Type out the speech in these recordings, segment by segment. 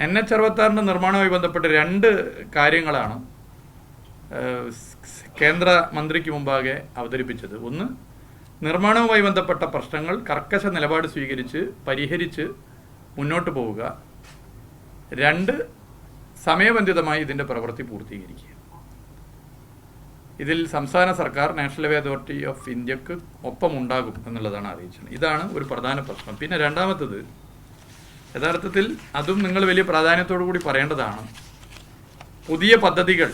NH-66 നിർമ്മാണവുമായി ബന്ധപ്പെട്ട് രണ്ട് കാര്യങ്ങളാണ് കേന്ദ്ര മന്ത്രിക്ക് മുമ്പാകെ അവതരിപ്പിച്ചത്. ഒന്ന്, നിർമ്മാണവുമായി ബന്ധപ്പെട്ട പ്രശ്നങ്ങൾ കർക്കശ നിലപാട് സ്വീകരിച്ച് പരിഹരിച്ച് മുന്നോട്ട് പോവുക. രണ്ട്, സമയബന്ധിതമായി ഇതിൻ്റെ പ്രവൃത്തി പൂർത്തീകരിക്കുക. ഇതിൽ സംസ്ഥാന സർക്കാർ നാഷണൽ ഹൈവേ അതോറിറ്റി ഓഫ് ഇന്ത്യക്ക് ഒപ്പമുണ്ടാകും എന്നുള്ളതാണ് അറിയിച്ചത്. ഇതാണ് ഒരു പ്രധാന പ്രശ്നം. പിന്നെ രണ്ടാമത്തത്, യഥാർത്ഥത്തിൽ അതും നിങ്ങൾ വലിയ പ്രാധാന്യത്തോടു കൂടി പറയേണ്ടതാണ്. പുതിയ പദ്ധതികൾ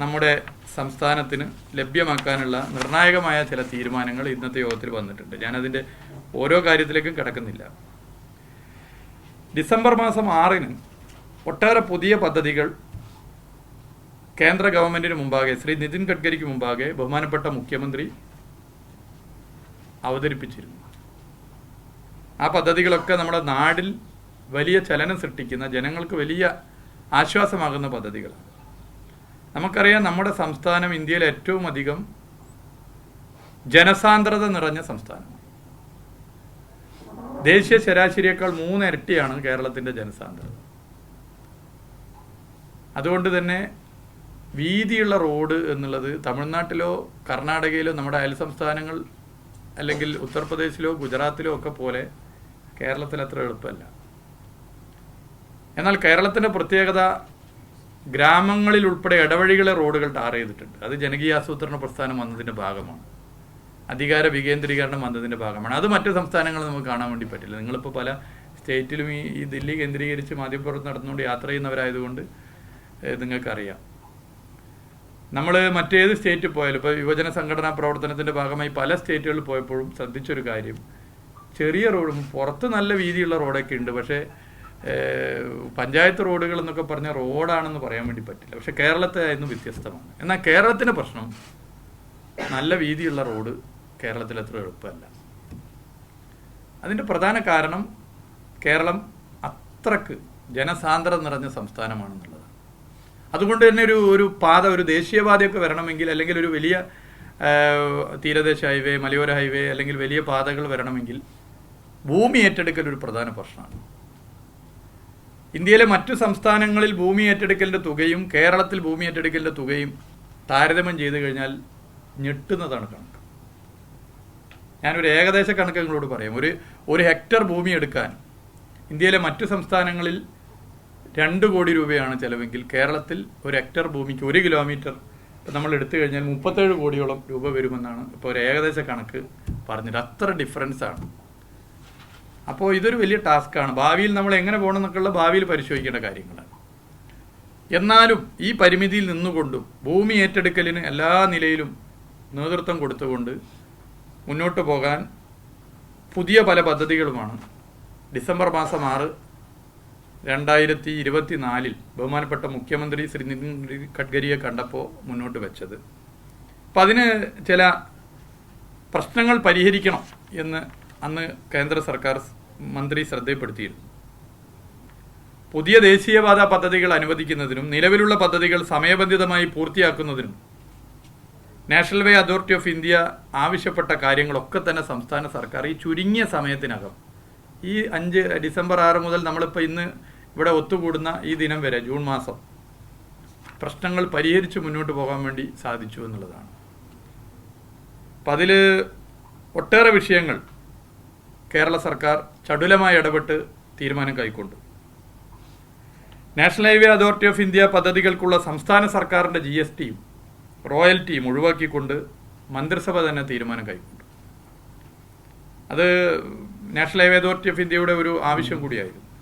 നമ്മുടെ സംസ്ഥാനത്തിന് ലഭ്യമാക്കാനുള്ള നിർണായകമായ ചില തീരുമാനങ്ങൾ ഇന്നത്തെ യോഗത്തിൽ വന്നിട്ടുണ്ട്. ഞാനതിൻ്റെ ഓരോ കാര്യത്തിലേക്കും കിടക്കുന്നില്ല. ഡിസംബർ മാസം 6-ന് ഒട്ടേറെ പുതിയ പദ്ധതികൾ കേന്ദ്ര ഗവൺമെൻറ്റിന് മുമ്പാകെ ശ്രീ നിതിൻ ഗഡ്കരിക്ക് മുമ്പാകെ ബഹുമാനപ്പെട്ട മുഖ്യമന്ത്രി അവതരിപ്പിച്ചിരുന്നു. ആ പദ്ധതികളൊക്കെ നമ്മുടെ നാടിൽ വലിയ ചലനം സൃഷ്ടിക്കുന്ന, ജനങ്ങൾക്ക് വലിയ ആശ്വാസമാകുന്ന പദ്ധതികളാണ്. നമുക്കറിയാം, നമ്മുടെ സംസ്ഥാനം ഇന്ത്യയിലെ ഏറ്റവും അധികം ജനസാന്ദ്രത നിറഞ്ഞ സംസ്ഥാനമാണ്. ദേശീയ ശരാശരിയേക്കാൾ 3 ഇരട്ടിയാണ് കേരളത്തിൻ്റെ ജനസാന്ദ്രത. അതുകൊണ്ട് തന്നെ വീതിയുള്ള റോഡ് എന്നുള്ളത് തമിഴ്നാട്ടിലോ കർണാടകയിലോ നമ്മുടെ അയൽ സംസ്ഥാനങ്ങൾ അല്ലെങ്കിൽ ഉത്തർപ്രദേശിലോ ഗുജറാത്തിലോ ഒക്കെ പോലെ കേരളത്തിൽ അത്ര എളുപ്പമല്ല. എന്നാൽ കേരളത്തിൻ്റെ പ്രത്യേകത, ഗ്രാമങ്ങളിൽ ഉൾപ്പെടെ ഇടവഴികളെ റോഡുകൾ ടാർ ചെയ്തിട്ടുണ്ട്. അത് ജനകീയ ആസൂത്രണ പ്രസ്ഥാനം വന്നതിൻ്റെ ഭാഗമാണ്, അധികാര വികേന്ദ്രീകരണം വന്നതിൻ്റെ ഭാഗമാണ്. അത് മറ്റു സംസ്ഥാനങ്ങളിൽ നമുക്ക് കാണാൻ വേണ്ടി പറ്റില്ല. നിങ്ങളിപ്പോൾ പല സ്റ്റേറ്റിലും ഈ ദില്ലി കേന്ദ്രീകരിച്ച് മാധ്യമപ്രവർത്തനം നടന്നുകൊണ്ട് യാത്ര ചെയ്യുന്നവരായതുകൊണ്ട് നിങ്ങൾക്കറിയാം. നമ്മൾ മറ്റേത് സ്റ്റേറ്റിൽ പോയാലും, ഇപ്പോൾ യുവജന സംഘടനാ പ്രവർത്തനത്തിൻ്റെ ഭാഗമായി പല സ്റ്റേറ്റുകളിൽ പോയപ്പോഴും ശ്രദ്ധിച്ചൊരു കാര്യം, ചെറിയ റോഡും പുറത്ത് നല്ല വീതിയുള്ള റോഡൊക്കെ ഉണ്ട്. പക്ഷേ പഞ്ചായത്ത് റോഡുകൾ എന്നൊക്കെ പറഞ്ഞാൽ റോഡാണെന്ന് പറയാൻ വേണ്ടി പറ്റില്ല. പക്ഷേ കേരളത്തെ ആയിരുന്നു വ്യത്യസ്തമാണ്. എന്നാൽ കേരളത്തിൻ്റെ പ്രശ്നം, നല്ല വീതിയുള്ള റോഡ് കേരളത്തിൽ അത്ര എളുപ്പമല്ല. അതിൻ്റെ പ്രധാന കാരണം കേരളം അത്രക്ക് ജനസാന്ദ്രത നിറഞ്ഞ സംസ്ഥാനമാണെന്നുള്ളതാണ്. അതുകൊണ്ട് തന്നെ ഒരു പാത, ഒരു ദേശീയപാതയൊക്കെ വരണമെങ്കിൽ, അല്ലെങ്കിൽ ഒരു വലിയ തീരദേശ ഹൈവേ, മലയോര ഹൈവേ, അല്ലെങ്കിൽ വലിയ പാതകൾ വരണമെങ്കിൽ ഭൂമി ഏറ്റെടുക്കൽ ഒരു പ്രധാന പ്രശ്നമാണ്. ഇന്ത്യയിലെ മറ്റു സംസ്ഥാനങ്ങളിൽ ഭൂമി ഏറ്റെടുക്കലിൻ്റെ തുകയും കേരളത്തിൽ ഭൂമി ഏറ്റെടുക്കലിൻ്റെ തുകയും താരതമ്യം ചെയ്ത് കഴിഞ്ഞാൽ ഞെട്ടുന്നതാണ് കണക്ക്. ഞാനൊരു ഏകദേശ കണക്ക് നിങ്ങളോട് പറയാം. ഒരു ഹെക്ടർ ഭൂമി എടുക്കാൻ ഇന്ത്യയിലെ മറ്റു സംസ്ഥാനങ്ങളിൽ 2 കോടി രൂപയാണ് ചിലവെങ്കിൽ കേരളത്തിൽ ഒരു ഹെക്ടർ ഭൂമിക്ക് 1 കിലോമീറ്റർ നമ്മൾ എടുത്തു കഴിഞ്ഞാൽ 37 കോടിയോളം രൂപ വരുമെന്നാണ് ഇപ്പോൾ ഒരു ഏകദേശ കണക്ക് പറഞ്ഞിട്ട്. അത്ര ഡിഫറൻസ് ആണ്. അപ്പോൾ ഇതൊരു വലിയ ടാസ്ക്കാണ്. ഭാവിയിൽ നമ്മൾ എങ്ങനെ പോകണം എന്നൊക്കെയുള്ള ഭാവിയിൽ പരിശോധിക്കേണ്ട കാര്യങ്ങളാണ്. എന്നാലും ഈ പരിമിതിയിൽ നിന്നുകൊണ്ടും ഭൂമി ഏറ്റെടുക്കലിന് എല്ലാ നിലയിലും നേതൃത്വം കൊടുത്തുകൊണ്ട് മുന്നോട്ട് പോകാൻ പുതിയ പല പദ്ധതികളുമാണ് ഡിസംബർ മാസം 6, 2024 ബഹുമാനപ്പെട്ട മുഖ്യമന്ത്രി ശ്രീ നിതിൻ ഗഡ്കരിയെ കണ്ടപ്പോൾ മുന്നോട്ട് വെച്ചത്. അപ്പം അതിന് ചില പ്രശ്നങ്ങൾ പരിഹരിക്കണം എന്ന് അന്ന് കേന്ദ്ര സർക്കാർ മന്ത്രി ശ്രദ്ധയിൽപ്പെടുത്തിയിരുന്നു. പുതിയ ദേശീയപാത പദ്ധതികൾ അനുവദിക്കുന്നതിനും നിലവിലുള്ള പദ്ധതികൾ സമയബന്ധിതമായി പൂർത്തിയാക്കുന്നതിനും national highway authority of India ആവശ്യപ്പെട്ട കാര്യങ്ങളൊക്കെ തന്നെ സംസ്ഥാന സർക്കാർ ഈ ചുരുങ്ങിയ സമയത്തിനകം, ഈ ഡിസംബർ 6 മുതൽ നമ്മളിപ്പോൾ ഇന്ന് ഇവിടെ ഒത്തുകൂടുന്ന ഈ ദിനം വരെ, ജൂൺ മാസം, പ്രശ്നങ്ങൾ പരിഹരിച്ച് മുന്നോട്ട് പോകാൻ വേണ്ടി സാധിച്ചു എന്നുള്ളതാണ്. അപ്പം അതിൽ ഒട്ടേറെ വിഷയങ്ങൾ കേരള സർക്കാർ ചടുലമായി ഇടപെട്ട് തീരുമാനം കൈക്കൊണ്ടു. National highway authority of India പദ്ധതികൾക്കുള്ള സംസ്ഥാന സർക്കാരിൻ്റെ GSTയും റോയൽറ്റിയും ഒഴിവാക്കിക്കൊണ്ട് മന്ത്രിസഭ തന്നെ തീരുമാനം കൈക്കൊണ്ടു. അത് നാഷണൽ ഹൈവേ അതോറിറ്റി ഓഫ് ഇന്ത്യയുടെ ഒരു ആവശ്യം കൂടിയായിരുന്നു.